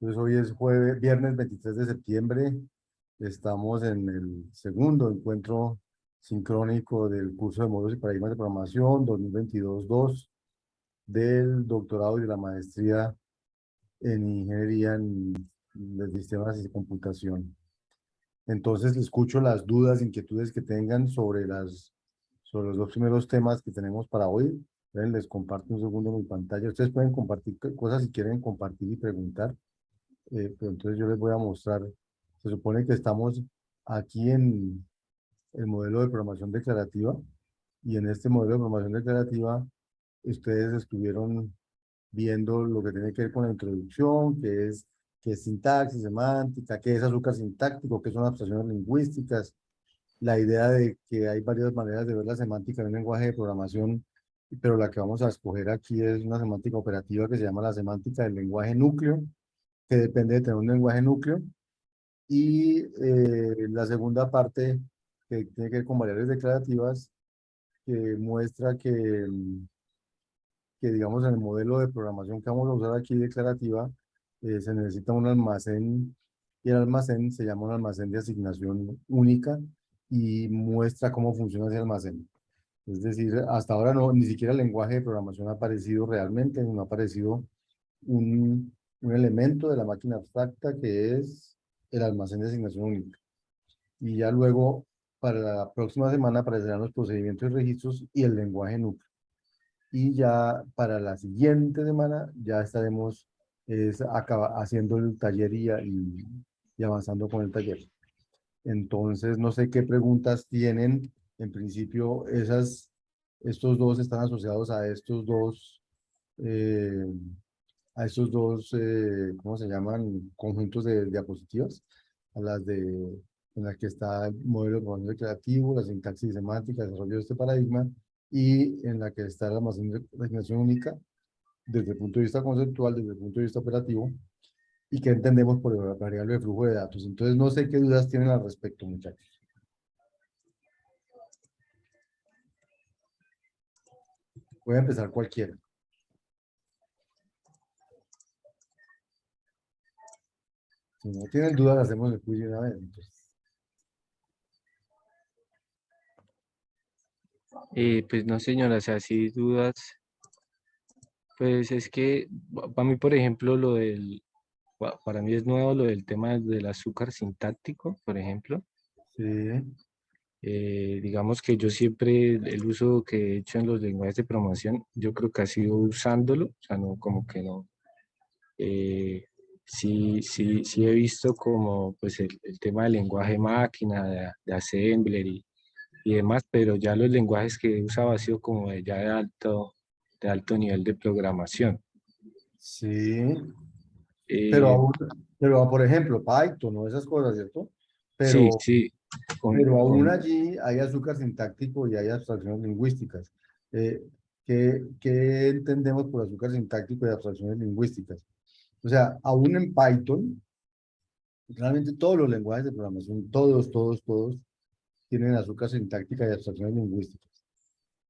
Entonces hoy es viernes 23 de septiembre. Estamos en el segundo encuentro sincrónico del curso de modelos y paradigmas de programación 2022-2 del doctorado y de la maestría en ingeniería de sistemas y computación. Entonces escucho las dudas, inquietudes que tengan sobre los dos primeros temas que tenemos para hoy. Les comparto un segundo mi pantalla. Ustedes pueden compartir cosas si quieren compartir y preguntar. Pero entonces yo les voy a mostrar. Se supone que estamos aquí en el modelo de programación declarativa, y en este modelo de programación declarativa ustedes estuvieron viendo lo que tiene que ver con la introducción, qué es sintaxis, semántica, qué es azúcar sintáctico, qué son abstracciones lingüísticas, la idea de que hay varias maneras de ver la semántica en un lenguaje de programación, pero la que vamos a escoger aquí es una semántica operativa que se llama la semántica del lenguaje núcleo, que depende de tener un lenguaje núcleo. Y la segunda parte, que tiene que ver con variables declarativas, que muestra que, digamos, en el modelo de programación que vamos a usar aquí declarativa, se necesita un almacén, y el almacén se llama un almacén de asignación única, y muestra cómo funciona ese almacén. Es decir, hasta ahora no, ni siquiera el lenguaje de programación ha aparecido realmente, no ha aparecido un elemento de la máquina abstracta que es el almacén de asignación única. Y ya luego, para la próxima semana, aparecerán los procedimientos y registros y el lenguaje núcleo. Y ya para la siguiente semana ya estaremos haciendo el taller y avanzando con el taller. Entonces, no sé qué preguntas tienen. En principio, estos dos están asociados eh, ¿cómo se llaman? Conjuntos de diapositivas, a las en las que está el modelo de programación creativo, la sintaxis semántica, el desarrollo de este paradigma, y en la que está la almacén de asignación única, desde el punto de vista conceptual, desde el punto de vista operativo, y qué entendemos por la variable de flujo de datos. Entonces, no sé qué dudas tienen al respecto, muchachos. Voy a empezar cualquiera. Si no tienen dudas, hacemos el quiz de una vez. Entonces. Pues no, señora, o sea, sí dudas. Pues es que para mí, por ejemplo, para mí es nuevo lo del tema del azúcar sintáctico, por ejemplo. Sí, Digamos que yo siempre, el uso que he hecho en los lenguajes de programación, yo creo que ha sido usándolo, o sea, no, como que no. Sí he visto como pues el tema del lenguaje máquina, de assembler y demás, pero ya los lenguajes que he usado ha sido como ya de alto nivel de programación. sí. Pero Eh, aún, pero por ejemplo, Python o esas cosas, ¿cierto? sí, Pero, sí, pero aún allí hay azúcar sintáctico y hay abstracciones lingüísticas. Eh, ¿qué entendemos por azúcar sintáctico y abstracciones lingüísticas? O sea, aún en Python, realmente todos los lenguajes de programación, todos, tienen azúcar sintáctica y abstracciones lingüísticas.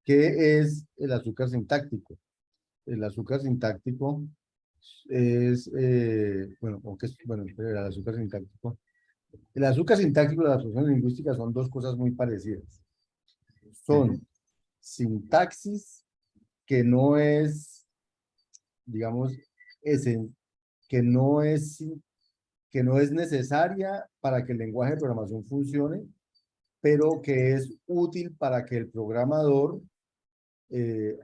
¿Qué es el azúcar sintáctico? El azúcar sintáctico es, bueno, aunque es, bueno, el azúcar sintáctico. El azúcar sintáctico y la abstracción lingüística son dos cosas muy parecidas. ujú. Son sintaxis que no es, digamos, esen- que no es, que no es necesaria para que el lenguaje de programación funcione, pero que es útil para que el programador eh,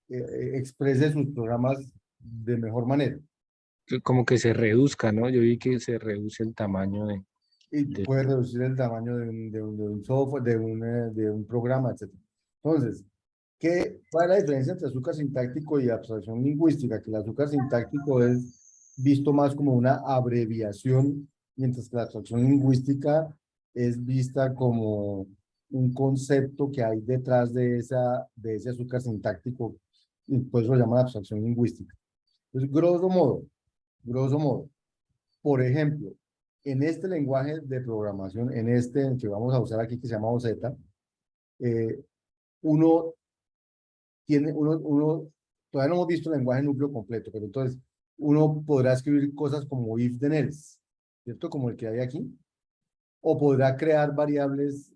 exprese sus programas de mejor manera. Como que se reduzca, ¿no? Yo vi que se reduce el tamaño Y de- puede reducir el tamaño de un software, de un programa, etcétera. Entonces, ¿cuál es la diferencia entre azúcar sintáctico y abstracción lingüística? Que el azúcar sintáctico es visto más como una abreviación, mientras que la abstracción lingüística es vista como un concepto que hay detrás de ese azúcar sintáctico, y por eso lo llaman abstracción lingüística. Entonces, grosso modo, por ejemplo, en este lenguaje de programación, en este que vamos a usar aquí, que se llama OZ, eh, uno todavía no hemos visto el lenguaje núcleo completo, pero entonces uno podrá escribir cosas como if then else, ¿cierto? Como el que hay aquí, o podrá crear variables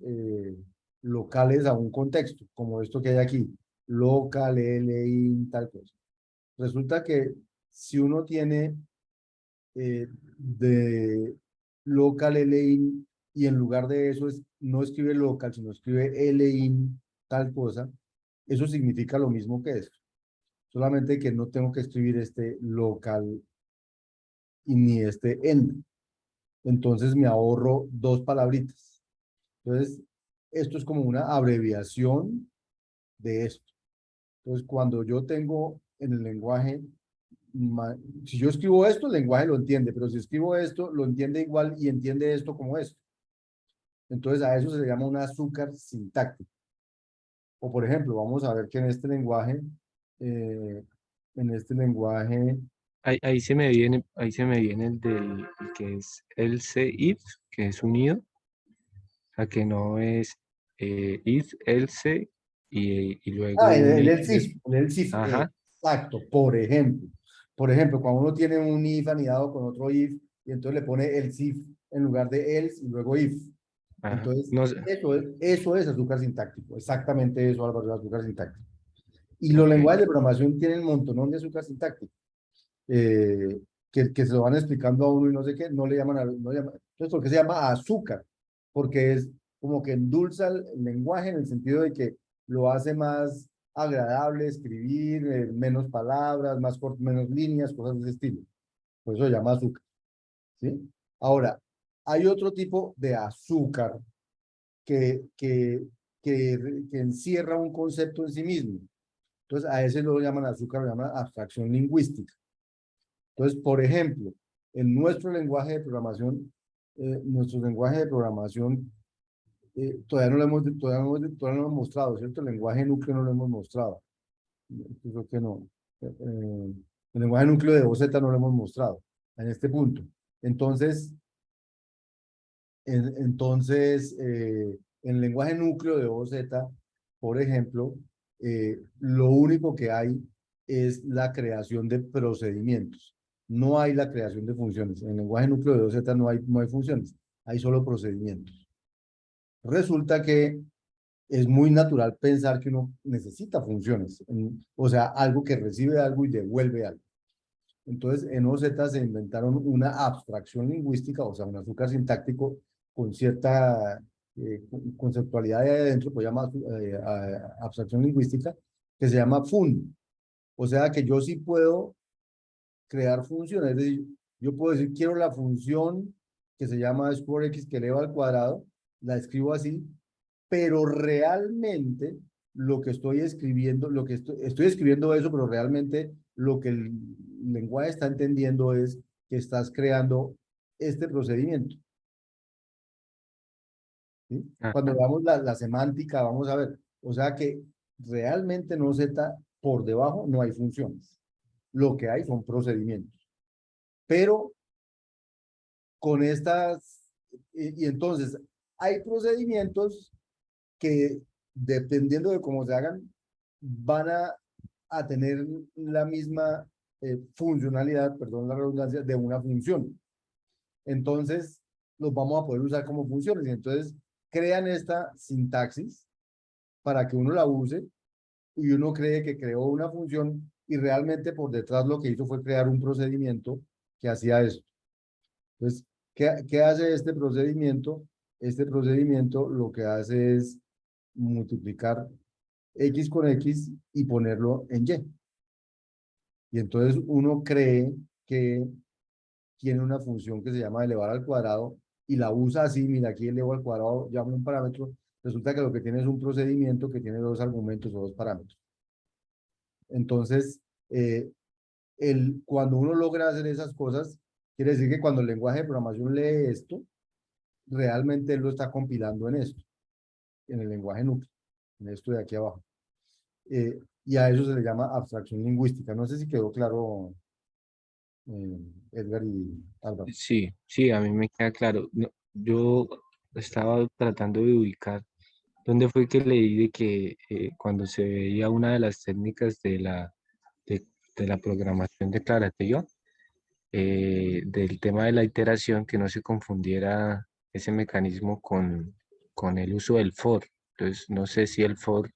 locales a un contexto, como esto que hay aquí, local, in, tal cosa. Resulta que si uno tiene de local in y en lugar de eso no escribe local, sino escribe in tal cosa, eso significa lo mismo que esto. Solamente que no tengo que escribir este local y ni este end. Entonces me ahorro dos palabritas. Entonces, esto es como una abreviación de esto. Entonces, cuando yo tengo en el lenguaje, si yo escribo esto, el lenguaje lo entiende, pero si escribo esto, lo entiende igual y entiende esto como esto. Entonces, a eso se le llama un azúcar sintáctico. O, por ejemplo, vamos a ver que eh, en este lenguaje, Ahí se me viene el que es else if, que es unido, o sea, que no es if, else y luego un el if. else if, el else if, Ajá, exacto, por ejemplo, cuando uno tiene un if anidado con otro if, y entonces le pone else if en lugar de else y luego if. ajá. Entonces, No sé, eso es azúcar sintáctico, exactamente eso, Álvaro, es azúcar sintáctico. Y los ok. lenguajes de programación tienen un montonón de azúcar sintáctico, eh, que se lo van explicando a uno y no sé qué, no le llaman, no le llaman. Entonces, ¿por qué se llama azúcar? Porque es como que endulza el lenguaje en el sentido de que lo hace más agradable escribir, menos palabras, menos líneas, cosas de ese estilo. Por eso se llama azúcar, ¿sí? Ahora, hay otro tipo de azúcar que, que, que encierra un concepto en sí mismo. Entonces, a ese lo llaman azúcar, lo llaman abstracción lingüística. Entonces, por ejemplo, en nuestro lenguaje de programación, todavía no lo hemos, todavía no lo hemos mostrado, ¿cierto? El lenguaje núcleo no lo hemos mostrado. Yo creo que no. El lenguaje núcleo de OZ no lo hemos mostrado en este punto. Entonces, en el lenguaje núcleo de OZ, por ejemplo, lo único que hay es la creación de procedimientos. No hay la creación de funciones. En el lenguaje núcleo de OZ no hay funciones, hay solo procedimientos. Resulta que es muy natural pensar que uno necesita funciones, o sea, algo que recibe algo y devuelve algo. Entonces, en OZ se inventaron una abstracción lingüística, o sea, un azúcar sintáctico con cierta conceptualidad de adentro, pues llama abstracción lingüística, que se llama fun. O sea, que yo sí puedo crear funciones, es decir, yo puedo decir, quiero la función que se llama square x que eleva al cuadrado, la escribo así, pero realmente lo que estoy escribiendo, estoy escribiendo eso, pero realmente lo que el lenguaje está entendiendo es que estás creando este procedimiento, ¿sí? Cuando Ajá. veamos la semántica, vamos a ver, o sea que realmente no Z, por debajo no hay funciones, lo que hay son procedimientos, pero con y entonces hay procedimientos que dependiendo de cómo se hagan, van a tener la misma funcionalidad, perdón la redundancia, de una función. Entonces, los vamos a poder usar como funciones. Y entonces, crean esta sintaxis para que uno la use y uno cree que creó una función y realmente por detrás lo que hizo fue crear un procedimiento que hacía eso. Entonces, ¿qué hace este procedimiento? Este procedimiento lo que hace es multiplicar X con X y ponerlo en Y. Y entonces uno cree que tiene una función que se llama elevar al cuadrado y la usa así, mira, aquí elevo al cuadrado, llamo un parámetro, resulta que lo que tiene es un procedimiento que tiene dos argumentos o dos parámetros. Entonces, eh, cuando uno logra hacer esas cosas, quiere decir que cuando el lenguaje de programación lee esto, realmente él lo está compilando en esto, en el lenguaje núcleo, en esto de aquí abajo. Y a eso se le llama abstracción lingüística. No sé si quedó claro, Edgar y Álvaro. Sí, sí, a mí me queda claro. Yo estaba tratando de ubicar dónde fue que leí de que cuando se veía una de las técnicas de, de la programación declarativa, del tema de la iteración, que no se confundiera ese mecanismo con el uso del for. Entonces, no sé si el for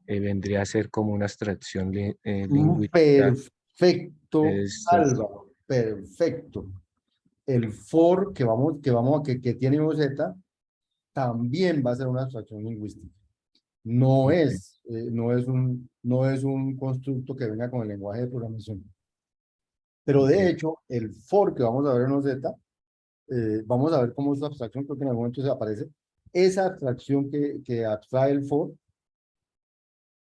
vendría a ser como una abstracción lingüística. Perfecto, Estos. Álvaro, perfecto. El for que tiene OZ también va a ser una abstracción lingüística. Ok, No es un constructo que venga con el lenguaje de programación. Pero ok, de hecho, el for que vamos a ver en OZ, vamos a ver cómo esa abstracción, creo que en algún momento se aparece, esa abstracción que abstrae el for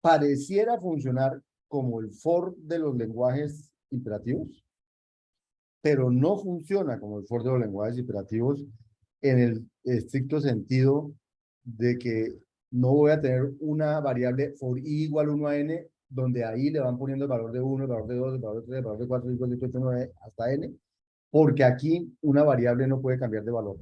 pareciera funcionar como el for de los lenguajes imperativos, pero no funciona como el for de los lenguajes imperativos en el estricto sentido de que no voy a tener una variable for i igual 1 a n, donde ahí le van poniendo el valor de 1, el valor de 2, el valor de 3, el valor de 4, 5, 6, 7, 9, hasta n, porque aquí una variable no puede cambiar de valor.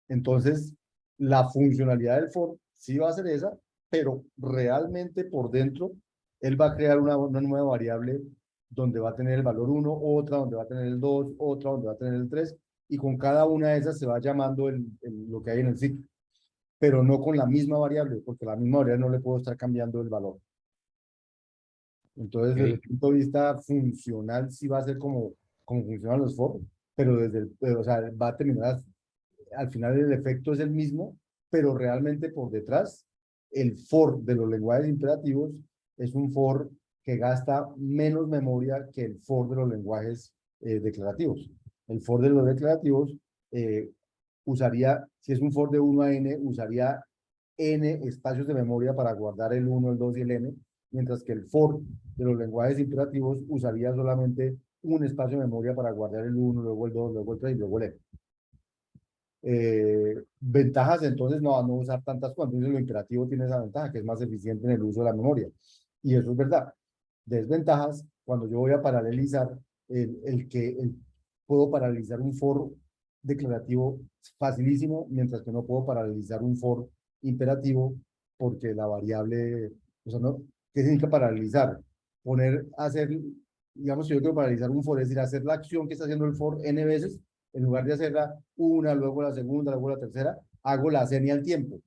Entonces, la funcionalidad del for sí va a ser esa, pero realmente por dentro, él va a crear una nueva variable donde va a tener el valor 1, otra donde va a tener el 2, otra donde va a tener el 3, y con cada una de esas se va llamando lo que hay en el ciclo, pero no con la misma variable, porque la misma variable no le puedo estar cambiando el valor. Entonces, desde el ok, punto de vista funcional, sí va a ser como funcionan los for, pero o sea, va a terminar al final el efecto es el mismo, pero realmente por detrás, el for de los lenguajes imperativos es un for que gasta menos memoria que el for de los lenguajes declarativos. El for de los declarativos eh, usaría, si es un for de 1 a n, usaría n espacios de memoria para guardar el 1, el 2 y el n, mientras que el for de los lenguajes imperativos usaría solamente un espacio de memoria para guardar el 1, luego el 2, luego el 3 y luego el n. Ventajas, entonces no usar tantas cosas. Entonces lo imperativo tiene esa ventaja, que es más eficiente en el uso de la memoria. Y eso es verdad. Desventajas, cuando yo voy a paralelizar, puedo paralelizar un for declarativo facilísimo, mientras que no puedo paralelizar un for imperativo, porque la variable, o sea, no, ¿qué significa paralelizar? Digamos, si yo quiero paralelizar un for, es decir, hacer la acción que está haciendo el for n veces, en lugar de hacerla una, luego la segunda, luego la tercera, hago la serie al tiempo.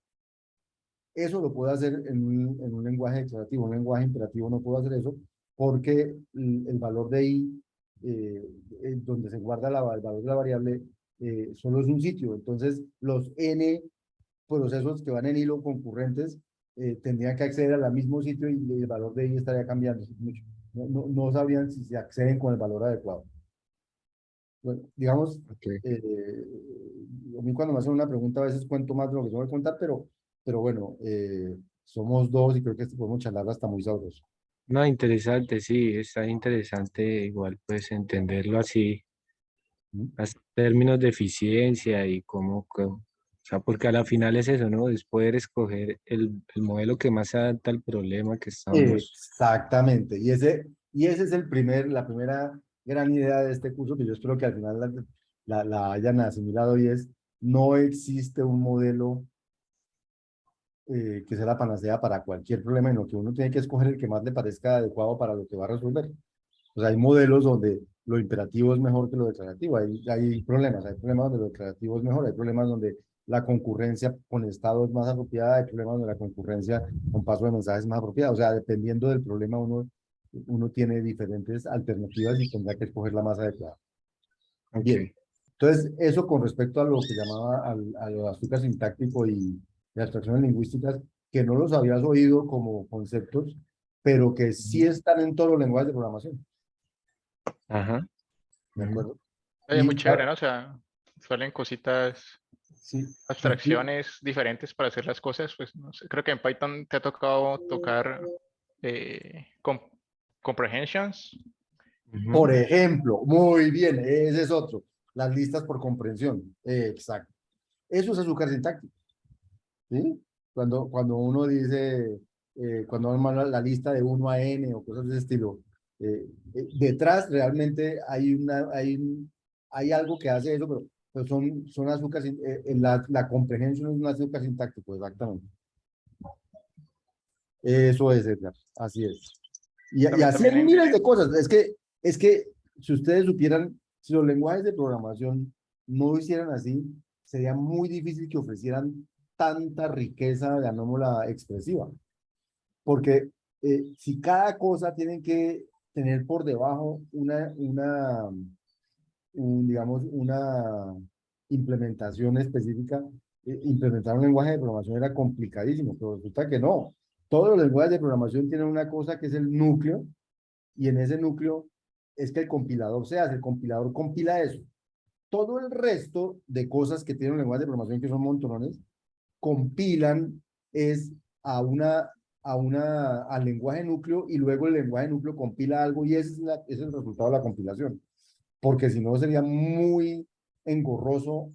Eso lo puedo hacer en un lenguaje declarativo. Un lenguaje imperativo no puedo hacer eso porque el valor de i, donde se guarda el valor de la variable, solo es un sitio. Entonces, los n procesos que van en hilo concurrentes tendrían que acceder al mismo sitio y el valor de i estaría cambiando mucho. No sabrían si se acceden con el valor adecuado. Bueno, digamos, ok. a mí cuando me hacen una pregunta a veces cuento más de lo que tengo que contar, pero bueno, somos dos y creo que podemos charlar hasta muy sabroso. No, interesante, sí, está interesante igual pues entenderlo así, ¿Mm? los términos de eficiencia y o sea, porque a la final es eso, ¿no? Es poder escoger el modelo que más se adapta al problema que estamos. Exactamente, y ese es la primera gran idea de este curso que yo espero que al final la hayan asimilado y es, no existe un modelo que sea la panacea para cualquier problema, en lo que uno tiene que escoger el que más le parezca adecuado para lo que va a resolver. O sea, hay modelos donde lo imperativo es mejor que lo declarativo. Hay problemas donde lo declarativo es mejor, hay problemas donde la concurrencia con estado es más apropiada, hay problemas donde la concurrencia con paso de mensaje es más apropiada. O sea, dependiendo del problema, uno tiene diferentes alternativas y tendrá que escoger la más adecuada. Ok, Bien, entonces eso con respecto a lo que llamaba al azúcar sintáctico y abstracciones lingüísticas, que no los habías oído como conceptos, pero que sí ujú, están en todos los lenguajes de programación. ajá, ¿De ujú, acuerdo? Oye, muy Y chévere, ¿no? O sea, salen cositas, sí, abstracciones diferentes para hacer las cosas. Pues no sé, creo que en Python te ha tocado tocar eh, com- comprehensions. ujú. por ejemplo, muy bien, ese es otro, las listas por comprensión, exacto. Eso es azúcar sintáctico, ¿sí? Cuando uno dice, cuando arma la lista de 1 a n o cosas de ese estilo, detrás realmente hay algo que hace eso, pero son azúcar, la comprehensión es un azúcar sintáctico, exactamente. Eso es, Edgar, así es. Y También, así también hay miles de cosas. Es que si ustedes supieran, si los lenguajes de programación no hicieran así, sería muy difícil que ofrecieran tanta riqueza, llamémosla expresiva. Porque si cada cosa tienen que tener por debajo digamos, una implementación específica, implementar un lenguaje de programación era complicadísimo, pero resulta que no. Todos los lenguajes de programación tienen una cosa que es el núcleo, y en ese núcleo es que el compilador se hace, el compilador compila eso. Todo el resto de cosas que tienen un lenguaje de programación, que son montones, compilan es a al lenguaje núcleo, y luego el lenguaje núcleo compila algo, y ese es el resultado de la compilación. Porque si no sería muy engorroso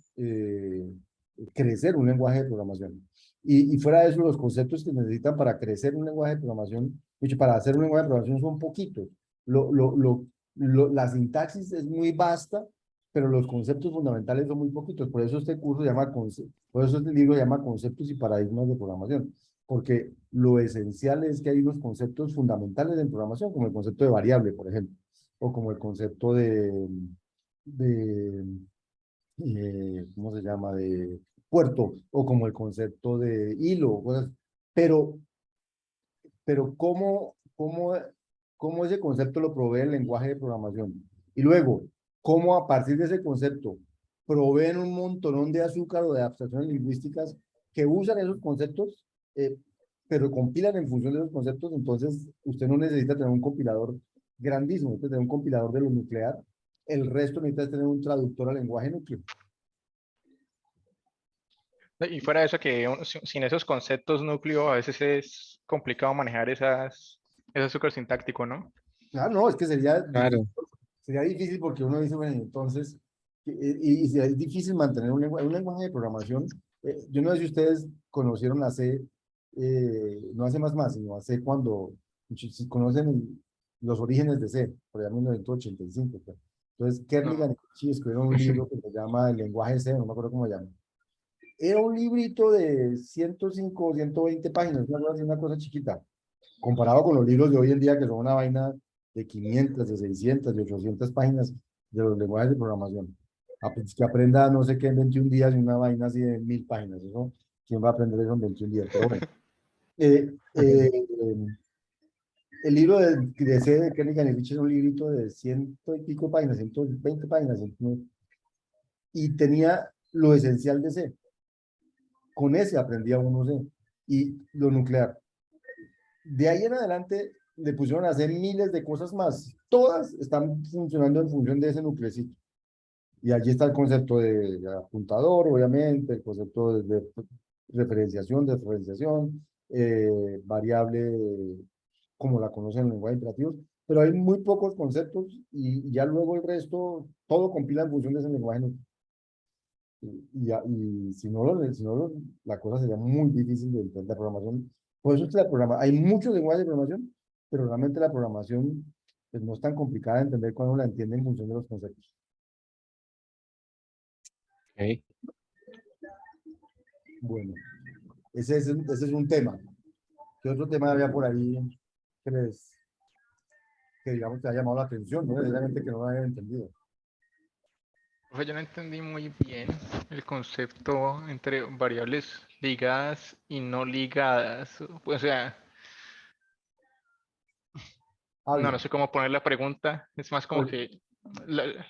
crecer un lenguaje de programación. Y fuera de eso, los conceptos que necesitan para crecer un lenguaje de programación, para hacer un lenguaje de programación son poquitos. La sintaxis es muy vasta, pero los conceptos fundamentales son muy poquitos. Por eso este curso se llama, por eso este libro se llama Conceptos y Paradigmas de Programación, porque lo esencial es que hay unos conceptos fundamentales en programación, como el concepto de variable, por ejemplo, o como el concepto de ¿cómo se llama? De puerto, o como el concepto de hilo, cosas. Pero, pero ¿cómo ese concepto lo provee el lenguaje de programación? Y luego, ¿cómo a partir de ese concepto proveen un montonón de azúcar o de abstracciones lingüísticas que usan esos conceptos, pero compilan en función de esos conceptos? Entonces, usted no necesita tener un compilador grandísimo, usted tener un compilador de lo nuclear. El resto necesita tener un traductor al lenguaje núcleo. Y fuera de eso, que sin esos conceptos núcleo, a veces es complicado manejar ese azúcar sintáctico, ¿no? Ah, no, es que Claro, sería difícil, porque uno dice, bueno, entonces, y si es difícil mantener un lenguaje de programación. Yo no sé si ustedes conocieron a C, no a C++, sino a C cuando, si conocen los orígenes de C, por allá en 1985. Pues. Entonces, Kernighan No. y Ritchie escribieron un libro que se llama El lenguaje C, no me acuerdo cómo se llama. Era un librito de 105 o 120 páginas, una cosa chiquita, comparado con los libros de hoy en día, que son una vaina de 500, de 600, de 800 páginas de los lenguajes de programación. Que aprenda no sé qué en 21 días, y una vaina así de 1000 páginas. Eso, ¿quién va a aprender eso en 21 días? Pero bueno. Eh, eh, el libro de C de Kernighan y Ritchie es un librito de 100 y pico páginas, 120 páginas, y tenía lo esencial de C. Con ese aprendía uno C. Y lo nuclear. De ahí en adelante le pusieron a hacer miles de cosas más. Todas están funcionando en función de ese nuclecito. Y allí está el concepto de apuntador, obviamente, el concepto de referenciación, variable, como la conocen en el lenguaje imperativo. Pero hay muy pocos conceptos, y ya luego el resto, todo compila en función de ese lenguaje. Y si no, la cosa sería muy difícil de entender la programación. Por eso es que hay muchos lenguajes de programación, pero realmente la programación, pues, no es tan complicada de entender cuando la entiende en función de los conceptos. ok. Bueno, ese es un tema. ¿Qué otro tema había por ahí que digamos te ha llamado la atención? No necesariamente que no lo hayan entendido. Profe, yo no entendí muy bien el concepto entre variables ligadas y no ligadas. O sea, no Hable. sé cómo poner la pregunta. Es más como Pues, que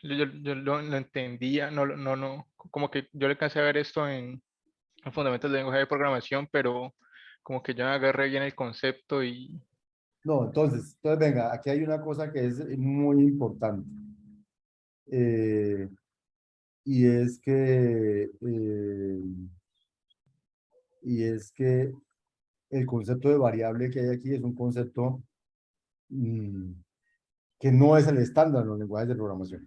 yo lo entendía, como que yo le alcancé a ver esto en fundamentos del lenguaje de programación, pero como que yo no agarré bien el concepto y no, entonces venga, aquí hay una cosa que es muy importante. Eh, y es que el concepto de variable que hay aquí es un concepto mm, que no es el estándar en los lenguajes de programación.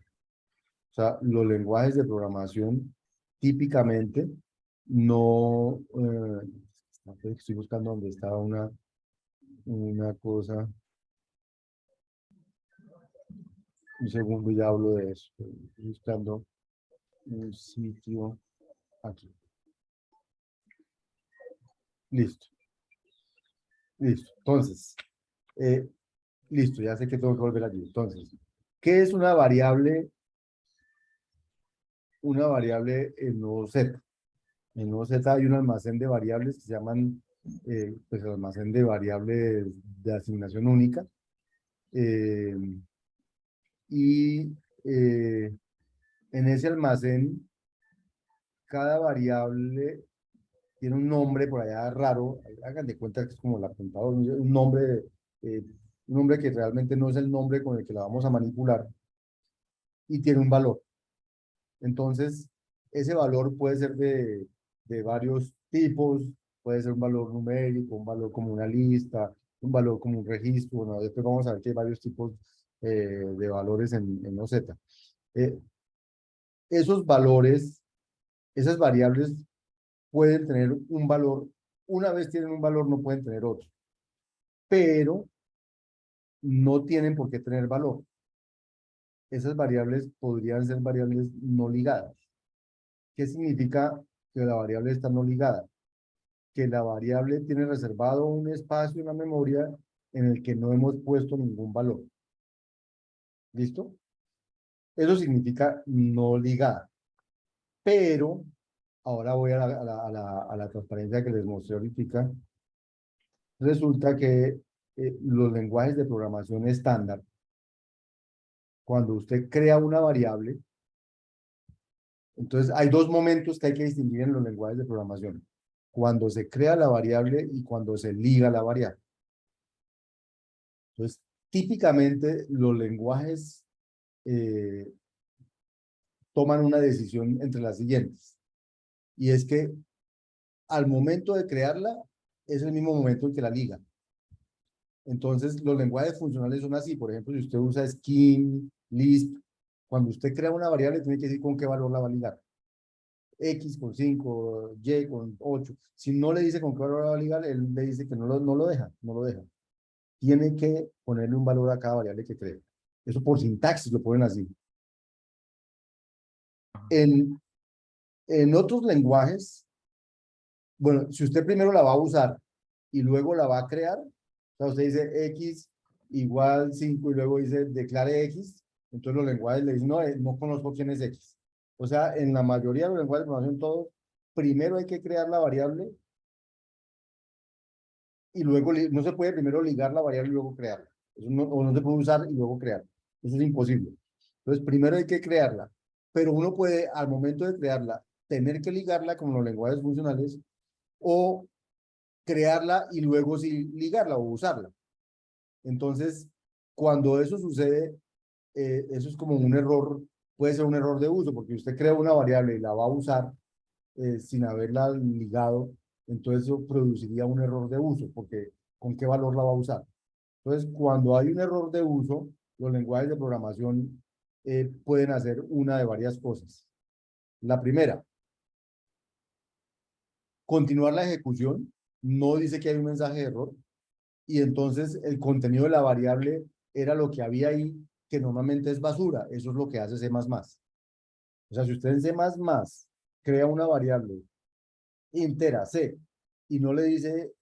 O sea, los lenguajes de programación típicamente no... estoy buscando dónde está una cosa. Un segundo, ya hablo de eso. Estoy buscando un sitio aquí. Listo, listo. Entonces, listo, ya sé que tengo que volver allí. Entonces, ¿Qué es una variable? Una variable en nodo Z. En nodo Z hay un almacén de variables que se llaman pues el almacén de variables de asignación única. eh, y en ese almacén, cada variable tiene un nombre por allá raro. Hagan de cuenta que es como el apuntador, eh, un nombre que realmente no es el nombre con el que la vamos a manipular y tiene un valor. Entonces, ese valor puede ser de varios tipos, puede ser un valor numérico, un valor como una lista, un valor como un registro. Bueno, después vamos a ver que hay varios tipos de valores en OZ. Esos valores, esas variables pueden tener un valor. Una vez tienen un valor, no pueden tener otro, pero no tienen por qué tener valor. Esas variables podrían ser variables no ligadas. ¿Qué significa que la variable está no ligada? Que la variable tiene reservado un espacio en la memoria en el que no hemos puesto ningún valor. ¿Listo? Eso significa no ligada. Pero, ahora voy a la transparencia que les mostré ahorita. Resulta que los lenguajes de programación estándar, cuando usted crea una variable, entonces hay dos momentos que hay que distinguir en los lenguajes de programación. Cuando se crea la variable y cuando se liga la variable. Entonces, típicamente los lenguajes eh, toman una decisión entre las siguientes. Y es que al momento de crearla, es el mismo momento en que la liga. Entonces, los lenguajes funcionales son así. Por ejemplo, si usted usa Scheme, Lisp, cuando usted crea una variable, tiene que decir con qué valor la va a ligar. X con 5, Y con 8. Si no le dice con qué valor la va a ligar, él le dice que no lo deja, no lo deja. Tiene que ponerle un valor a cada variable que cree. Eso por sintaxis lo ponen así. En, en otros lenguajes, bueno, si usted primero la va a usar y luego la va a crear, o sea, usted dice X igual 5 y luego dice declare X, entonces los lenguajes le dicen, no, no conozco quién es X. O sea, en la mayoría de los lenguajes de programación, todos, primero hay que crear la variable y luego no se puede primero ligar la variable y luego crearla. Eso no, o no se puede usar y luego crear. Eso es imposible. Entonces, primero hay que crearla, pero uno puede, al momento de crearla, tener que ligarla como los lenguajes funcionales o crearla y luego sí ligarla o usarla. Entonces, cuando eso sucede, eso es como un error, puede ser un error de uso, porque usted crea una variable y la va a usar sin haberla ligado, entonces eso produciría un error de uso, porque ¿con qué valor la va a usar? Entonces, cuando hay un error de uso, los lenguajes de programación pueden hacer una de varias cosas. La primera, continuar la ejecución, no dice que hay un mensaje de error, y entonces el contenido de la variable era lo que había ahí, que normalmente es basura. Eso es lo que hace C++. O sea, si usted en C++ crea una variable entera, C, y no le dice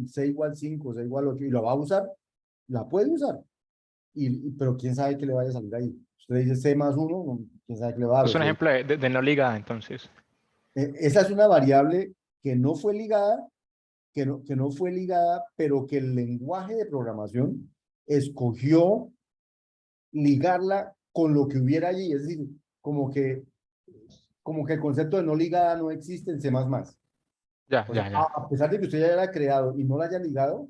C igual 5, C igual 8, y la va a usar, la puede usar. Pero quién sabe qué le vaya a salir ahí. Usted dice C más 1, quién sabe qué le va a dar. Es un ejemplo de no ligada, entonces. Esa es una variable que no fue ligada, que no fue ligada, pero que el lenguaje de programación escogió ligarla con lo que hubiera allí. Es decir, como que el concepto de no ligada no existe en C++. Ya, O sea, ya, ya. a pesar de que usted ya la haya creado y no la haya ligado,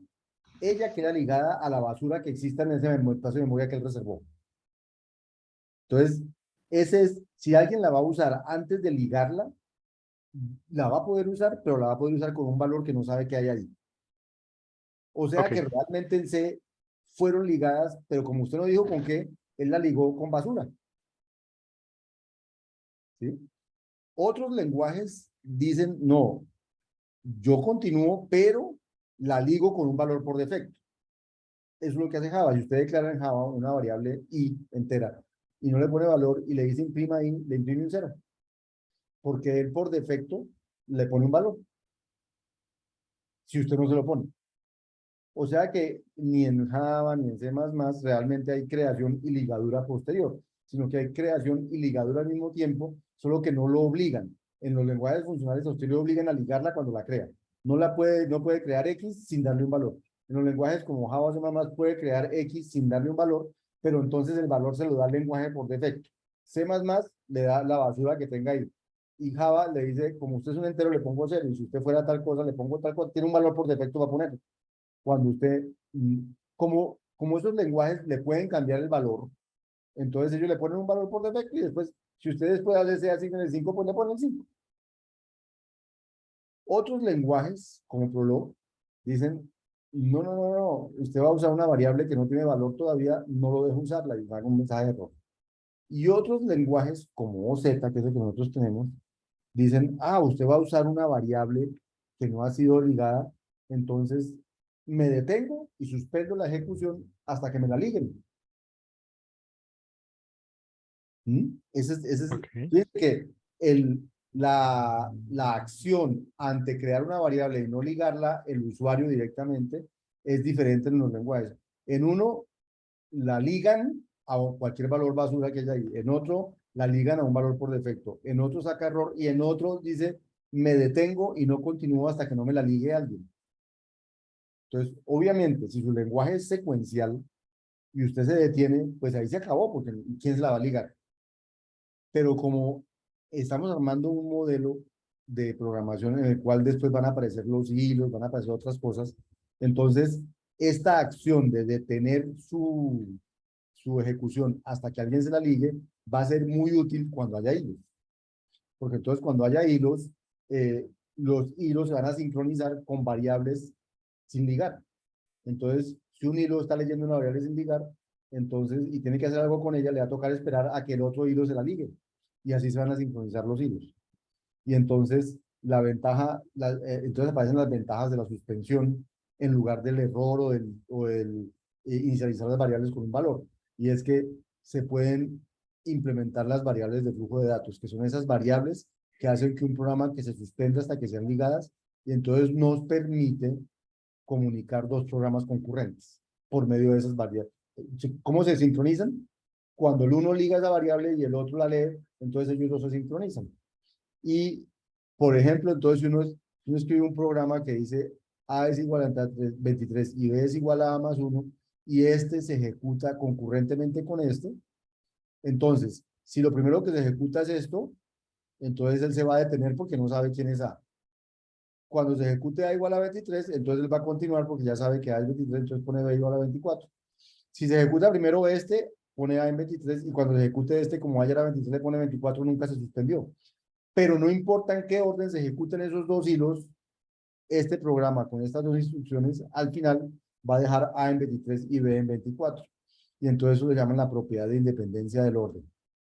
ella queda ligada a la basura que exista en ese espacio de memoria que él reservó. Entonces, si alguien la va a usar antes de ligarla, la va a poder usar, pero la va a poder usar con un valor que no sabe que hay ahí. O sea que Ok. realmente en C fueron ligadas, pero como usted no dijo con qué, él la ligó con basura. ¿Sí? Otros lenguajes dicen, no, yo continúo, pero la ligo con un valor por defecto. Eso es lo que hace Java. Si usted declara en Java una variable i entera y no le pone valor y le dice imprima i, le imprime un cero. Porque él por defecto le pone un valor. Si usted no se lo pone. O sea que ni en Java ni en C++ realmente hay creación y ligadura posterior, sino que hay creación y ligadura al mismo tiempo, solo que no lo obligan. En los lenguajes funcionales a usted le obligan a ligarla cuando la crea. No puede crear X sin darle un valor. En los lenguajes como Java o C++ puede crear X sin darle un valor, pero entonces el valor se lo da al lenguaje por defecto. C++ le da la basura que tenga ahí. Y Java le dice, como usted es un entero, le pongo 0, y si usted fuera tal cosa, le pongo tal cosa, tiene un valor por defecto para poner. Cuando usted, como esos lenguajes le pueden cambiar el valor, entonces ellos le ponen un valor por defecto y después, si usted después hace ese asigna el 5, pues le ponen el 5. Otros lenguajes, como Prolog, dicen, no, usted va a usar una variable que no tiene valor todavía, no lo deja usarla y haga un mensaje de error. Y otros lenguajes, como OZ, que es el que nosotros tenemos, dicen, usted va a usar una variable que no ha sido ligada, entonces me detengo y suspendo la ejecución hasta que me la liguen. Ok. Fíjense que la acción ante crear una variable y no ligarla el usuario directamente es diferente en los lenguajes. En uno la ligan a cualquier valor basura que haya ahí. En otro la ligan a un valor por defecto. En otro saca error y en otro dice me detengo y no continúo hasta que no me la ligue alguien. Entonces, obviamente, si su lenguaje es secuencial y usted se detiene, pues ahí se acabó, porque ¿quién se la va a ligar? Pero como estamos armando un modelo de programación en el cual después van a aparecer los hilos, van a aparecer otras cosas, entonces esta acción de detener su ejecución hasta que alguien se la ligue va a ser muy útil cuando haya hilos. Porque entonces cuando haya hilos, los hilos se van a sincronizar con variables sin ligar. Entonces, si un hilo está leyendo una variable sin ligar, entonces, y tiene que hacer algo con ella, le va a tocar esperar a que el otro hilo se la ligue. Y así se van a sincronizar los hilos. Y entonces, entonces aparecen las ventajas de la suspensión en lugar del error o el inicializar las variables con un valor. Y es que se pueden implementar las variables de flujo de datos, que son esas variables que hacen que un programa que se suspenda hasta que sean ligadas, y entonces nos permite comunicar dos programas concurrentes por medio de esas variables. ¿Cómo se sincronizan? Cuando el uno liga esa variable y el otro la lee, entonces ellos dos se sincronizan. Y, por ejemplo, entonces si uno escribe un programa que dice A es igual a 23 y B es igual a más 1, y este se ejecuta concurrentemente con este, entonces, si lo primero que se ejecuta es esto, entonces él se va a detener porque no sabe quién es A. Cuando se ejecute A igual a 23, entonces él va a continuar porque ya sabe que A es 23, entonces pone B igual a 24. Si se ejecuta primero este, pone A en 23, y cuando se ejecute este, como A ya era 23, le pone 24, nunca se suspendió. Pero no importa en qué orden se ejecuten esos dos hilos, este programa con estas dos instrucciones, al final va a dejar A en 23 y B en 24. Y entonces eso le llaman la propiedad de independencia del orden.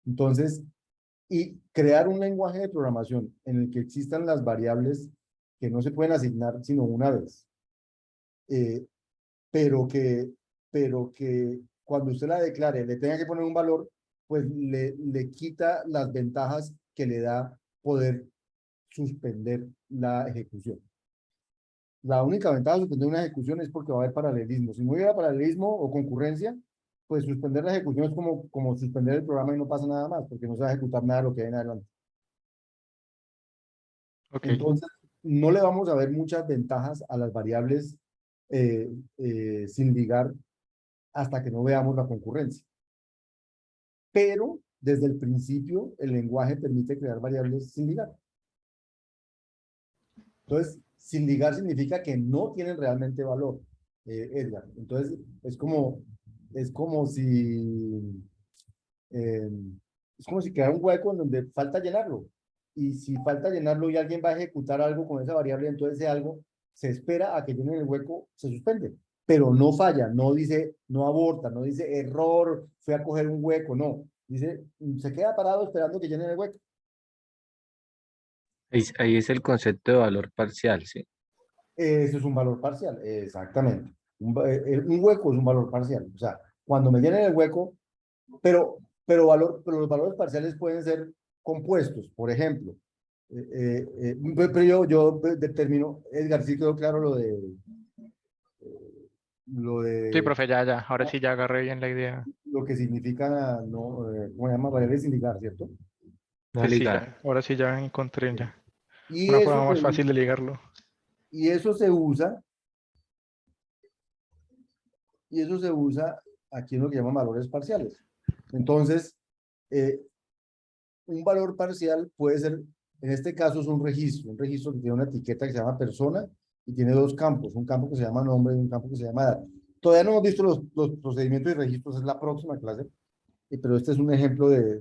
Entonces, y crear un lenguaje de programación en el que existan las variables que no se pueden asignar sino una vez, eh, pero que, pero que cuando usted la declare le tenga que poner un valor, pues le quita las ventajas que le da poder suspender la ejecución. La única ventaja de suspender una ejecución es porque va a haber paralelismo. Si no hubiera paralelismo o concurrencia, pues suspender la ejecución es como suspender el programa y no pasa nada más, porque no se va a ejecutar nada de lo que hay en adelante. Ok. Entonces, no le vamos a ver muchas ventajas a las variables sin ligar hasta que no veamos la concurrencia. Pero desde el principio, el lenguaje permite crear variables sin ligar. Entonces, sin ligar significa que no tienen realmente valor, Edgar. Entonces, es como si, eh, es como si creara un hueco en donde falta llenarlo. Y si falta llenarlo y alguien va a ejecutar algo con esa variable, entonces ese algo se espera a que llenen el hueco, se suspende. Pero no falla, no dice, no aborta, no dice error, fui a coger un hueco, no. Dice, se queda parado esperando que llenen el hueco. Ahí es el concepto de valor parcial, ¿sí? Eso es un valor parcial, exactamente. Un hueco es un valor parcial. O sea, cuando me llenen el hueco, pero los valores parciales pueden ser compuestos. Por ejemplo, pero yo determino, Edgar, sí quedó claro lo de lo Sí, de profe, ya, ahora sí ya agarré bien la idea. lo que significa, no, ¿cómo se llama? Variable sin ligar, ¿cierto? No Sí, sí, ligar. ya, ahora sí ya encontré ya Y una eso forma se, más fácil de ligarlo. y eso se usa, y eso se usa aquí en lo que llaman valores parciales. Entonces, eh, un valor parcial puede ser, en este caso es un registro que tiene una etiqueta que se llama persona y tiene dos campos, un campo que se llama nombre y un campo que se llama edad. Todavía no hemos visto los procedimientos y registros, es la próxima clase, pero este es un ejemplo de,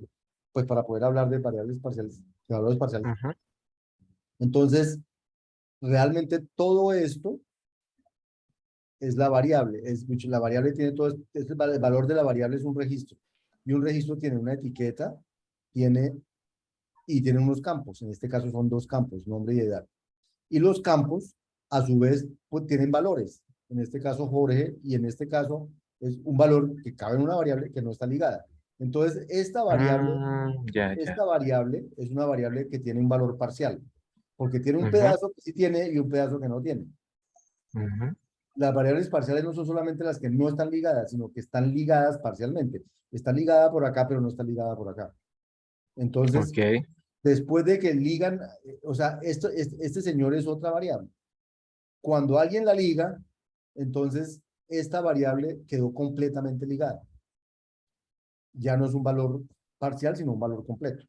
pues para poder hablar de variables parciales, de valores parciales. Ujú. Entonces, realmente todo esto es la variable, la variable tiene todo, el valor de la variable es un registro, y un registro tiene una etiqueta, tiene y tiene unos campos, en este caso son dos campos, nombre y edad. Y los campos, a su vez, pues, tienen valores, en este caso Jorge, y en este caso es un valor que cabe en una variable que no está ligada. Entonces, Ya. esta variable es una variable que tiene un valor parcial, porque tiene un Ujú, pedazo que sí tiene y un pedazo que no tiene. ujú. Las variables parciales no son solamente las que no están ligadas, sino que están ligadas parcialmente. Está ligada por acá, pero no está ligada por acá. Entonces, Ok, después de que ligan, o sea, este señor es otra variable. Cuando alguien la liga, entonces esta variable quedó completamente ligada. Ya no es un valor parcial, sino un valor completo.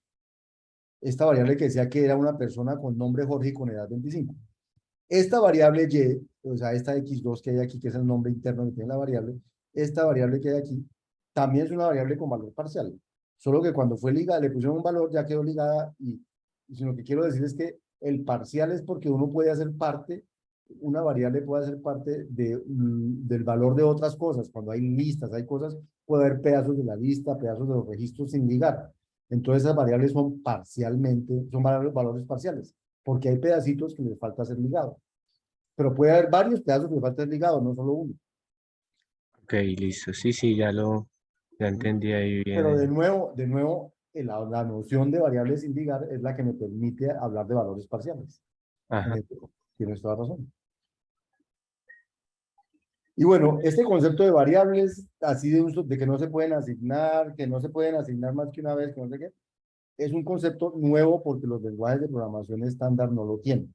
Esta variable que decía que era una persona con nombre Jorge y con edad 25. Esta variable y, o sea, esta x2 que hay aquí, que es el nombre interno que tiene la variable, esta variable que hay aquí, también es una variable con valor parcial. Solo que cuando fue ligada, le pusieron un valor, ya quedó ligada y lo que quiero decir es que el parcial es porque uno puede hacer parte, una variable puede hacer parte del valor de otras cosas. Cuando hay listas, hay cosas, puede haber pedazos de la lista, pedazos de los registros sin ligar. Entonces esas variables son parcialmente, son valores parciales, porque hay pedacitos que les falta ser ligados. Pero puede haber varios pedazos que les falta ser ligados, no solo uno. ok, listo. Sí, sí, ya entendí ahí bien. Pero de nuevo, la noción de variables sin ligar es la que me permite hablar de valores parciales. En Ajá, esto tienes toda razón. Y bueno, este concepto de variables, así de uso, de que no se pueden asignar, que no se pueden asignar más que una vez, que no sé qué, es un concepto nuevo porque los lenguajes de programación estándar no lo tienen.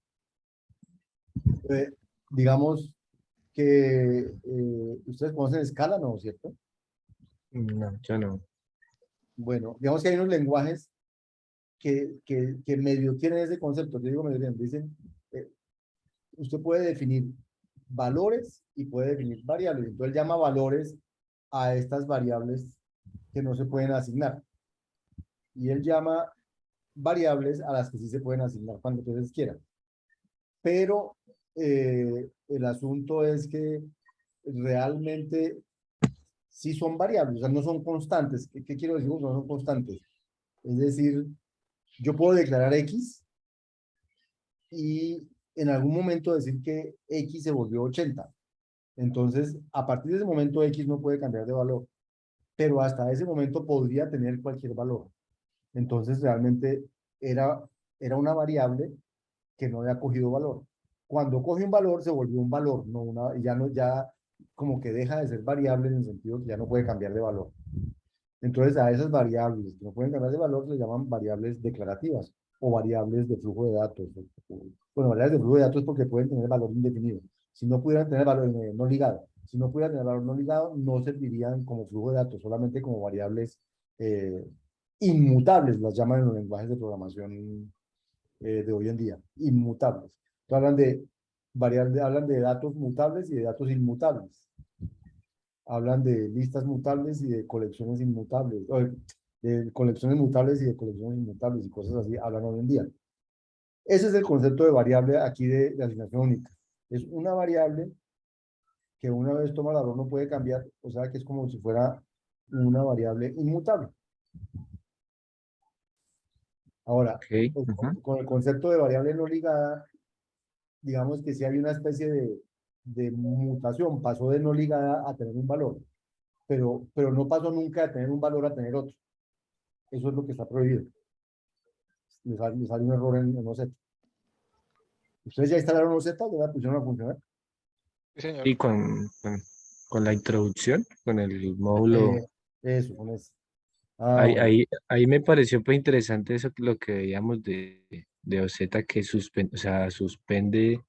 Digamos que ustedes conocen Scala, ¿no? ¿Cierto? no, yo no. Bueno, digamos que hay unos lenguajes que medio tienen ese concepto. Yo digo medio tienen, dicen, eh, usted puede definir valores y puede definir variables. Entonces él llama valores a estas variables que no se pueden asignar. Y él llama variables a las que sí se pueden asignar cuando ustedes quieran. Pero el asunto es que realmente sí son variables, o sea, no son constantes. ¿Qué quiero decir? No son constantes. Es decir, yo puedo declarar X y en algún momento decir que X se volvió 80. Entonces, a partir de ese momento X no puede cambiar de valor, pero hasta ese momento podría tener cualquier valor. Entonces, realmente era, era una variable que no había cogido valor. Cuando coge un valor, se volvió un valor, no una, ya no, ya como que deja de ser variable en el sentido que ya no puede cambiar de valor. Entonces, a esas variables que no pueden cambiar de valor se llaman variables declarativas o variables de flujo de datos. Bueno, variables de flujo de datos porque pueden tener valor indefinido. Si no pudieran tener valor no ligado, si no pudieran tener valor no ligado, no servirían como flujo de datos, solamente como variables eh, inmutables, las llaman en los lenguajes de programación de hoy en día, inmutables. Entonces, hablan de datos mutables y de datos inmutables. Hablan de listas mutables y de colecciones inmutables, o de colecciones mutables y de colecciones inmutables y cosas así, hablan hoy en día. Ese es el concepto de variable aquí de asignación única. Es una variable que una vez toma el valor no puede cambiar, o sea que es como si fuera una variable inmutable. Ahora, Ok, ujú. con el concepto de variable no ligada, digamos que si hay una especie de mutación, pasó de no ligada a tener un valor, pero no pasó nunca de tener un valor a tener otro. Eso es lo que está prohibido. Le sale un error en OZ. ¿Ustedes ya instalaron OZ? ¿Ya la pusieron a funcionar? Sí, señor. Y con con la introducción, con el módulo. Eso, con eso. Ah, Ahí, bueno. ahí me pareció pues interesante eso, lo que veíamos de OZ que suspende, o sea, suspende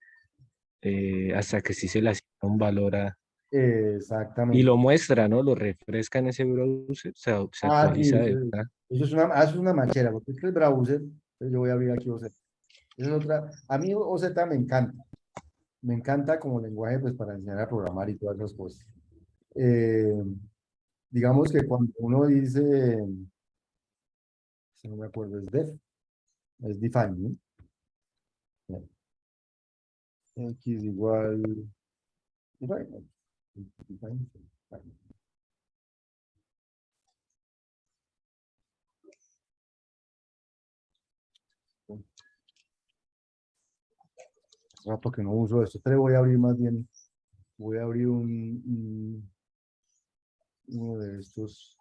hasta que sí se le asigna un valor y Exactamente. lo muestra, ¿no? Lo refresca en ese browser, se Ah, sí, actualiza de verdad. eso es una manchera, porque es que el browser, yo voy a abrir aquí OZ. Esa es otra. A mí OZ me encanta como lenguaje pues para enseñar a programar y todas esas cosas. Eh, digamos que cuando uno dice, si no me acuerdo, es def, es define, ¿no? X igual, define, define, define. Rato que no uso esto, pero voy a abrir más bien, voy a abrir uno de estos.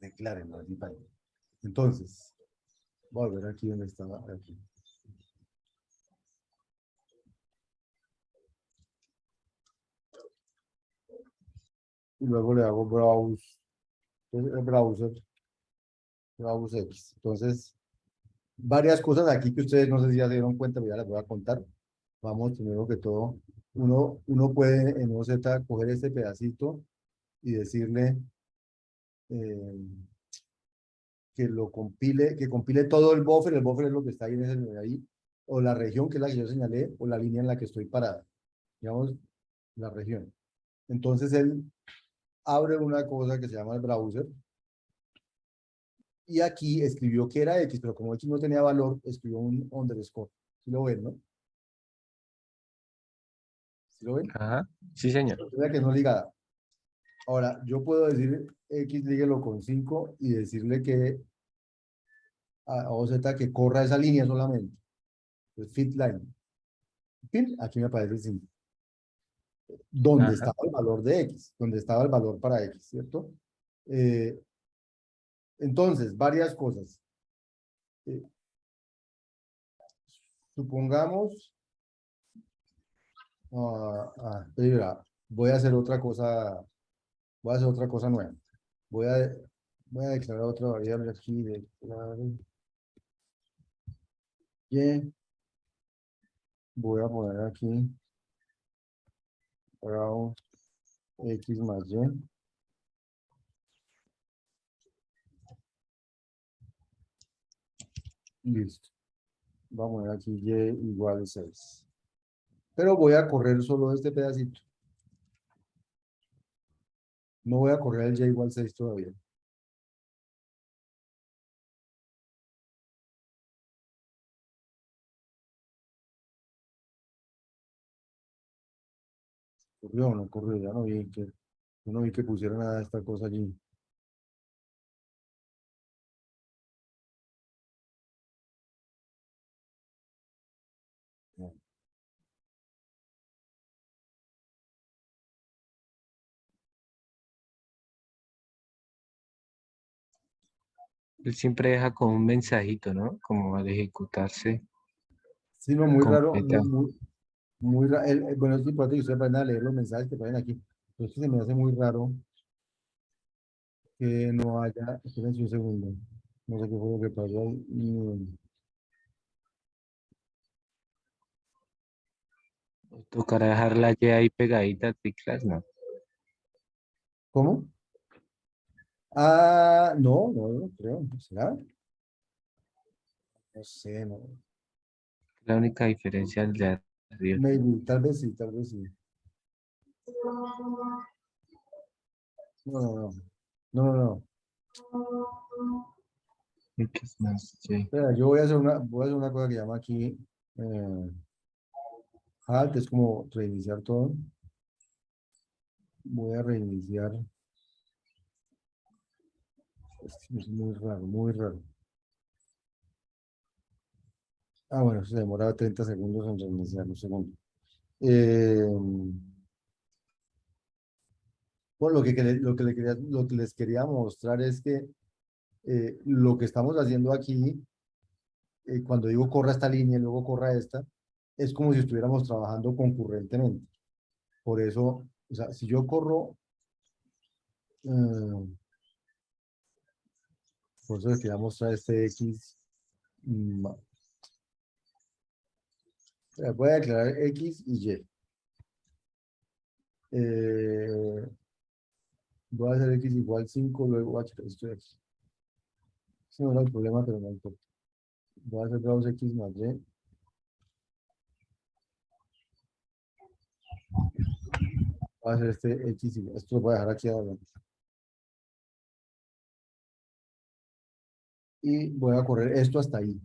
Declaren, ¿no? Define. Entonces, voy a ver aquí donde estaba, aquí. Y luego le hago browse, el browse X. Entonces, varias cosas aquí que ustedes no sé si ya se dieron cuenta, pero ya las voy a contar. Vamos, primero que todo, uno puede en OZ coger este pedacito y decirle eh, que lo compile, que compile todo el buffer es lo que está ahí, ahí, o la región que es la que yo señalé, o la línea en la que estoy parada, digamos, la región. Entonces él abre una cosa que se llama el browser, y aquí escribió que era X, pero como X no tenía valor, escribió un underscore. ¿Sí lo ven, no? ¿Sí lo ven? Ajá, sí, señor. O sea que no ligada. Ahora, yo puedo decir X líguelo con 5 y decirle que a OZ que corra esa línea solamente. El fit line. Fin, aquí me aparece 5. Donde Ajá. estaba el valor de X, donde estaba el valor para X, ¿cierto? Eh, entonces, varias cosas. Eh, supongamos, espera, voy a hacer otra cosa nueva. Voy a, voy a declarar otra variable aquí, declarar y voy a poner aquí bravo x más y. Listo. Vamos a poner aquí y igual 6. Pero voy a correr solo este pedacito. No voy a correr el y igual 6 todavía. ¿Corrió o no corrió? Ya no vi que pusieron nada de esta cosa allí. No. Él siempre deja como un mensajito, ¿no? Como al ejecutarse Sí, no, muy raro, completa. muy raro. Bueno, es importante que ustedes vayan a leer los mensajes que ponen aquí. Pero es que se me hace muy raro que no haya. Espérense un segundo. No sé qué fue lo que pasó ahí. Tocará dejar la Y ahí pegadita a teclas, ¿no? ¿Cómo? Ah, no, no creo. ¿Será? No sé, no. La única diferencia de arriba. Maybe, tal vez sí, tal vez sí. No, no, no. No, no, no. X más Y. Espera, yo voy a hacer una cosa que llama aquí halt, es como reiniciar todo. Voy a reiniciar. Es muy raro, muy raro. Ah, bueno, se demora 30 segundos en reiniciar un segundo. Eh, Bueno, lo que les quería mostrar es que lo que estamos haciendo aquí, cuando digo corra esta línea y luego corra esta, es como si estuviéramos trabajando concurrentemente. Por eso, o sea, si yo corro, eh, por eso les quería mostrar este X. Voy a declarar X y Y. Voy a hacer X igual 5 luego H, esto es. Ese no era el problema, pero no importa. Voy a hacer 2X más Y. Voy a hacer este X y esto lo voy a dejar aquí adelante. Y voy a correr esto hasta ahí.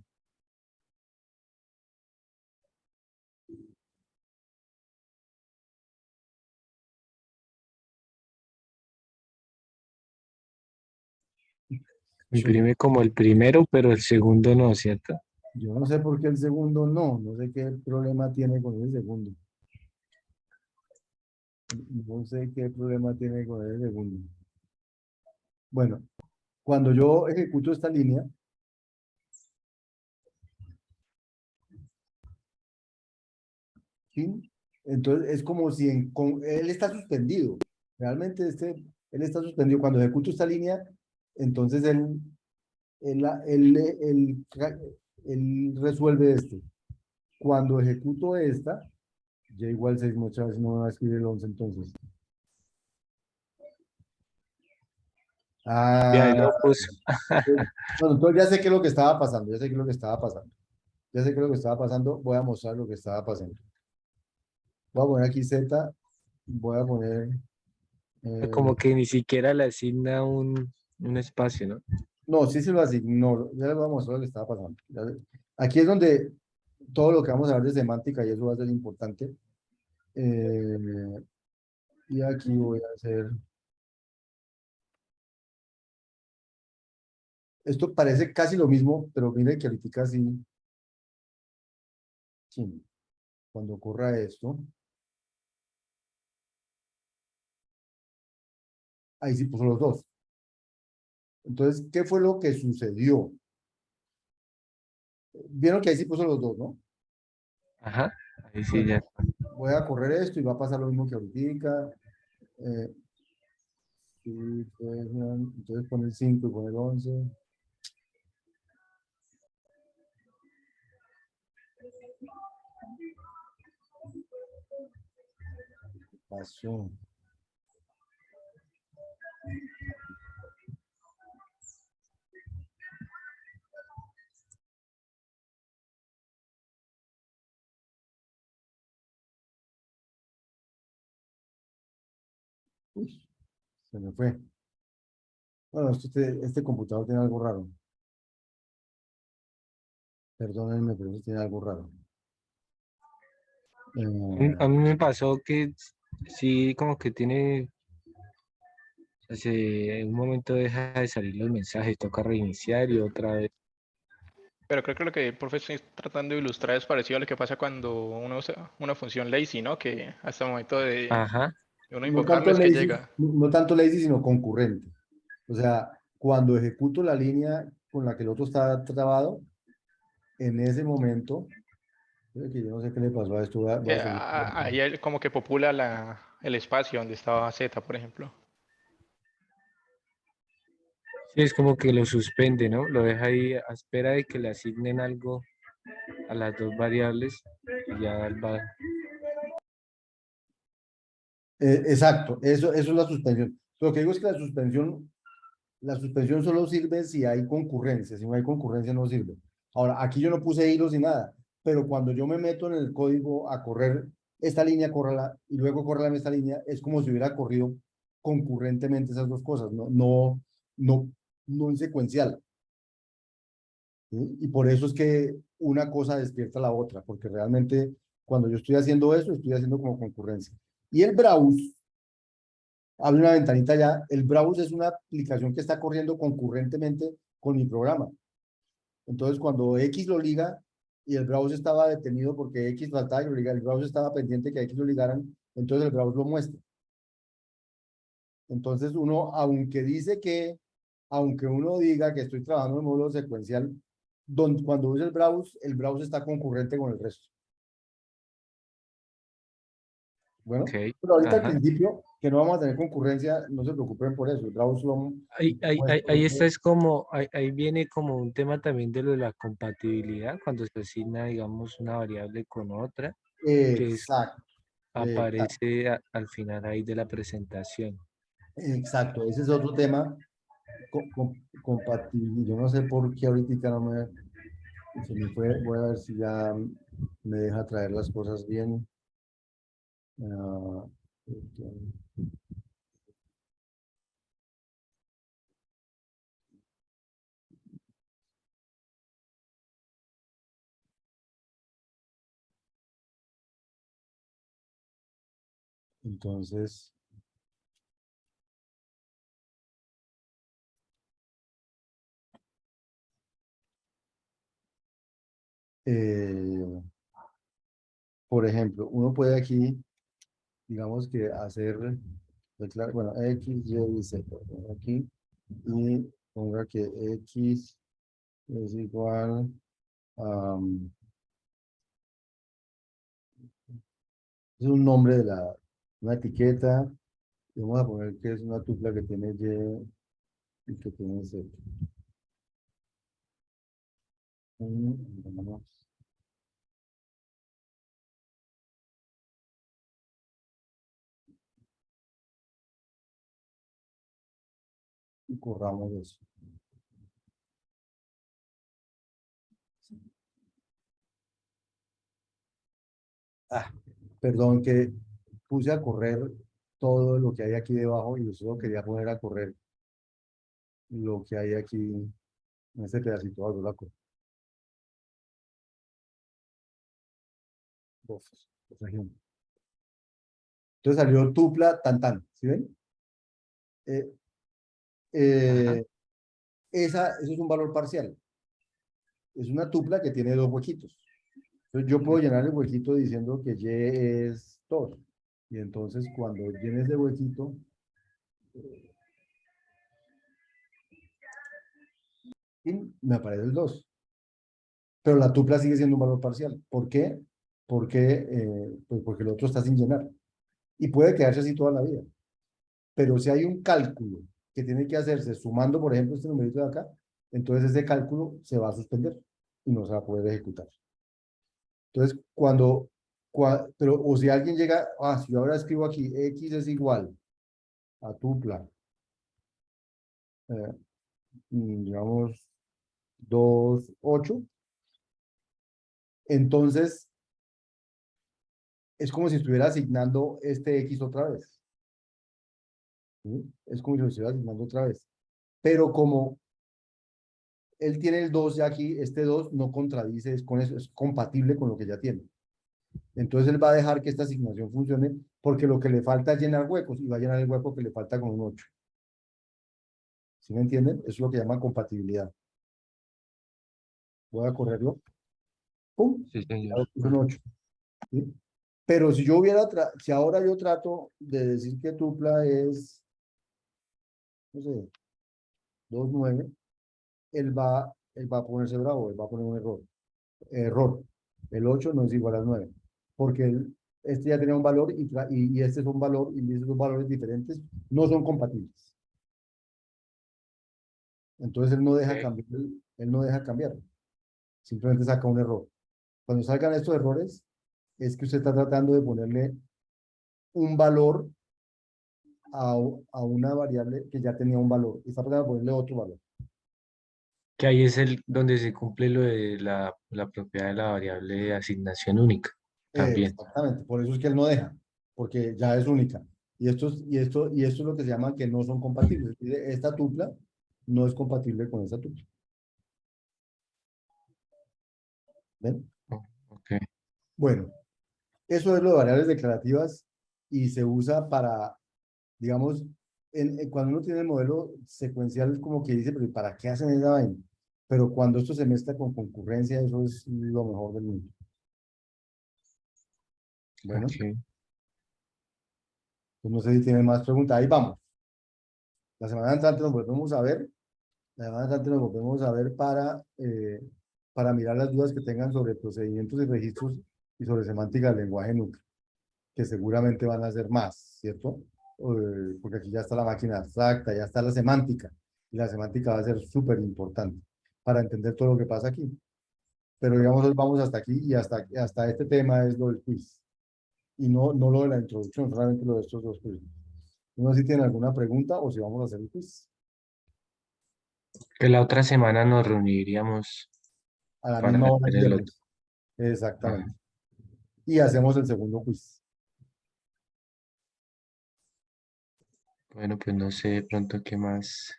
Imprime como el primero, pero el segundo no, ¿cierto? Yo no sé por qué el segundo no sé qué problema tiene con el segundo. No sé qué problema tiene con el segundo. Bueno, cuando yo ejecuto esta línea, ¿sí? Entonces es como si él está suspendido. Realmente él está suspendido. Cuando ejecuto esta línea, entonces él, él, él, él resuelve esto. Cuando ejecuto esta, ya igual 6 muchas veces no va a escribir el 11 entonces. Ya ahí Ah, lo puso. bueno, entonces ya sé qué es lo que estaba pasando, ya sé qué es lo que estaba pasando. Ya sé qué es lo que estaba pasando, voy a mostrar lo que estaba pasando. Voy a poner aquí Z, voy a poner... Como que ni siquiera le asigna un espacio, ¿no? no, sí se lo asignó, ya les voy a mostrar lo que estaba pasando. Aquí es donde todo lo que vamos a hablar de semántica y eso va a ser importante. Eh, y aquí voy a hacer... Esto parece casi lo mismo, pero mire que ahorita sí, sí, cuando ocurra esto, ahí sí puso los dos. Entonces, ¿qué fue lo que sucedió? Vieron que ahí sí puso los dos, ¿no? Ajá. Ahí sí Bueno, ya. voy a correr esto y va a pasar lo mismo que ahorita. Sí, pues, entonces pone el 5 y pone el 11. Pasó. Uy, se me fue. Bueno, este computador tiene algo raro. Perdónenme, pero tiene algo raro. A mí me pasó que sí, como que tiene, en un momento deja de salir los mensajes, toca reiniciar y otra vez. Pero creo que lo que el profe está tratando de ilustrar es parecido a lo que pasa cuando uno usa una función lazy, ¿no? Que hasta el momento Ajá. de uno no invocarlo tanto es que lazy, llega. no tanto lazy, sino concurrente. O sea, cuando ejecuto la línea con la que el otro está trabado, en ese momento, que yo no sé qué le pasó a esto, voy a seguir. Ahí como que popula el espacio donde estaba Z, por ejemplo. Sí, es como que lo suspende, ¿no? Lo deja ahí a espera de que le asignen algo a las dos variables y ya él va. Exacto, eso es la suspensión. Lo que digo es que la suspensión solo sirve si hay concurrencia, si no hay concurrencia no sirve. Ahora, aquí yo no puse hilos ni nada, pero cuando yo me meto en el código a correr esta línea, córrala, y luego córrela en esta línea, es como si hubiera corrido concurrentemente esas dos cosas, no, no en secuencial. ¿Sí? Y por eso es que una cosa despierta la otra, porque realmente cuando yo estoy haciendo eso, estoy haciendo como concurrencia. Y el browse, abre una ventanita ya, el browse es una aplicación que está corriendo concurrentemente con mi programa. Entonces, cuando X lo liga y el browse estaba detenido porque X faltaba y lo liga, el browse estaba pendiente que X lo ligaran, entonces el browse lo muestra. Entonces uno, aunque uno diga que estoy trabajando en módulo secuencial, cuando usa el browse está concurrente con el resto. Bueno, Ok, pero ahorita al ajá. principio, que no vamos a tener concurrencia, no se preocupen por eso. El browse lo Ahí está, es como, ahí viene como un tema también de lo de la compatibilidad, cuando se asigna, digamos, una variable con otra, que es, exacto, exacto, aparece al final ahí de la presentación. exacto. Ese es otro tema, compatibilidad. Yo no sé por qué ahorita no se me fue. Voy a ver si ya me deja traer las cosas bien. Ah, entonces, eh, por ejemplo, uno puede aquí, digamos que hacer, bueno, X, Y, Z, aquí, y ponga que X es igual a, es un nombre de una etiqueta, y vamos a poner que es una tupla que tiene Y y que tiene Z. Vamos, y corramos eso. Ah, perdón que puse a correr todo lo que hay aquí debajo y yo solo quería poner a correr lo que hay aquí en este pedacito de la cosa. Por ejemplo. Entonces salió tupla tan tan, ¿sí ven? Eh, Ajá. eh, eso es un valor parcial. Es una tupla que tiene dos huequitos. Entonces yo puedo llenar el huequito diciendo que Y es 2. Y entonces cuando llene ese huequito, me aparece el 2. Pero la tupla sigue siendo un valor parcial. ¿Por qué? Pues porque el otro está sin llenar. Y puede quedarse así toda la vida. Pero si hay un cálculo que tiene que hacerse sumando, por ejemplo, este numerito de acá, entonces ese cálculo se va a suspender y no se va a poder ejecutar. Entonces, pero, o si alguien llega, si yo ahora escribo aquí, X es igual a tupla, eh, digamos, 2 8, entonces es como si estuviera asignando este X otra vez. ¿Sí? Es como si lo estuviera asignando otra vez. Pero como él tiene el 2 ya aquí, este 2 no contradice, es con eso, es compatible con lo que ya tiene. Entonces él va a dejar que esta asignación funcione porque lo que le falta es llenar huecos y va a llenar el hueco que le falta con un 8. ¿Sí me entienden? Eso es lo que llaman compatibilidad. Voy a correrlo. ¡Pum! Sí, señor. Ahora puse un 8. ¿Sí? Pero si yo si ahora yo trato de decir que tupla es, no sé, 2 9, él va a ponerse bravo, él va a poner un error. Error. El 8 no es igual al 9, porque este ya tenía un valor y este es un valor, y esos dos valores diferentes no son compatibles. Entonces él no deja Ok. cambiar, él no deja cambiar, simplemente saca un error. Cuando salgan estos errores, es que usted está tratando de ponerle un valor a una variable que ya tenía un valor, y está tratando de ponerle otro valor. Que ahí es el donde se cumple lo de la propiedad de la variable de asignación única también. Exactamente, por eso es que él no deja, porque ya es única. Y esto es lo que se llama que no son compatibles. Esta tupla no es compatible con esta tupla. ¿Ven? Oh, ok. Bueno, eso es lo de variables declarativas y se usa para, digamos, cuando uno tiene el modelo secuencial, como que dice, pero ¿para qué hacen esa vaina? Pero cuando esto se mezcla con concurrencia, eso es lo mejor del mundo. Bueno, Ok. pues no sé si tienen más preguntas. Ahí vamos. La semana entrante nos volvemos a ver. La semana entrante nos volvemos a ver para mirar las dudas que tengan sobre procedimientos y registros y sobre semántica del lenguaje núcleo, que seguramente van a ser más, ¿cierto? Porque aquí ya está la máquina abstracta, ya está la semántica, y la semántica va a ser súper importante para entender todo lo que pasa aquí. Pero digamos, hoy vamos hasta aquí y hasta este tema es lo del quiz. Y no lo de la introducción, solamente lo de estos dos quiz. No sé si tienen alguna pregunta o si vamos a hacer el quiz. Que la otra semana nos reuniríamos A la para misma hora el hacer el otro. viernes. Exactamente. Ajá. Y hacemos el segundo quiz. Bueno, pues no sé de pronto qué más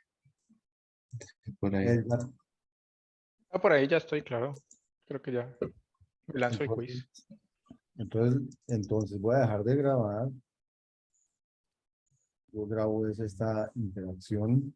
por ahí. Edgar, Por ahí ya estoy, claro. Creo que ya me lanzo el entonces, quiz. entonces voy a dejar de grabar. Yo grabo esta interacción.